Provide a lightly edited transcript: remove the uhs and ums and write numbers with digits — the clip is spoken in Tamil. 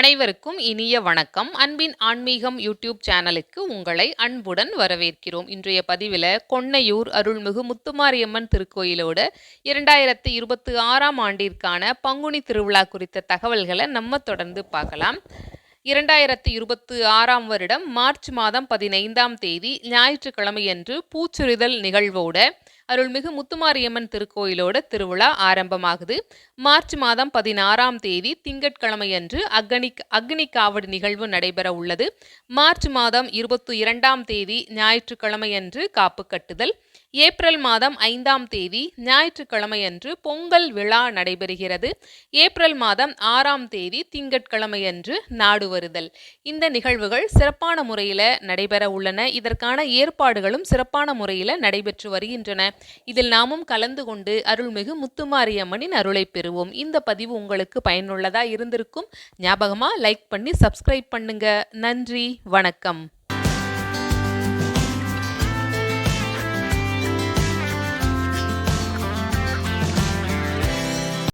அனைவருக்கும் இனிய வணக்கம். அன்பின் ஆன்மீகம் யூடியூப் சேனலுக்கு உங்களை அன்புடன் வரவேற்கிறோம். இன்றைய பதிவில் கொன்னையூர் அருள்மிகு முத்துமாரியம்மன் திருக்கோயிலோட 2026ஆம் ஆண்டிற்கான பங்குனி திருவிழா குறித்த தகவல்களை நம்ம தொடர்ந்து பார்க்கலாம். 2026ஆம் வருடம் மார்ச் மாதம் 15ஆம் தேதி ஞாயிற்றுக்கிழமையன்று பூச்சுரிதல் நிகழ்வோட அருள்மிகு முத்துமாரியம்மன் திருக்கோயிலோட திருவிழா ஆரம்பமாகுது. மார்ச் மாதம் 16ஆம் தேதி திங்கட்கிழமையன்று அக்னி காவடி நிகழ்வு நடைபெற உள்ளது. மார்ச் மாதம் 22ஆம் தேதி ஞாயிற்றுக்கிழமையன்று காப்பு கட்டுதல். ஏப்ரல் மாதம் 5ஆம் தேதி ஞாயிற்றுக்கிழமையன்று பொங்கல் விழா நடைபெறுகிறது. ஏப்ரல் மாதம் 6ஆம் தேதி திங்கட்கிழமையன்று நாடு வருதல். இந்த நிகழ்வுகள் சிறப்பான முறையில் நடைபெற உள்ளன. இதற்கான ஏற்பாடுகளும் சிறப்பான முறையில் நடைபெற்று வருகின்றன. இதில் நாமும் கலந்து கொண்டு அருள்மிகு முத்துமாரியம்மனின் அருளை பெறுவோம். இந்த பதிவு உங்களுக்கு பயனுள்ளதா இருந்திருக்கும். ஞாபகமா லைக் பண்ணி சப்ஸ்கிரைப் பண்ணுங்க. நன்றி, வணக்கம்.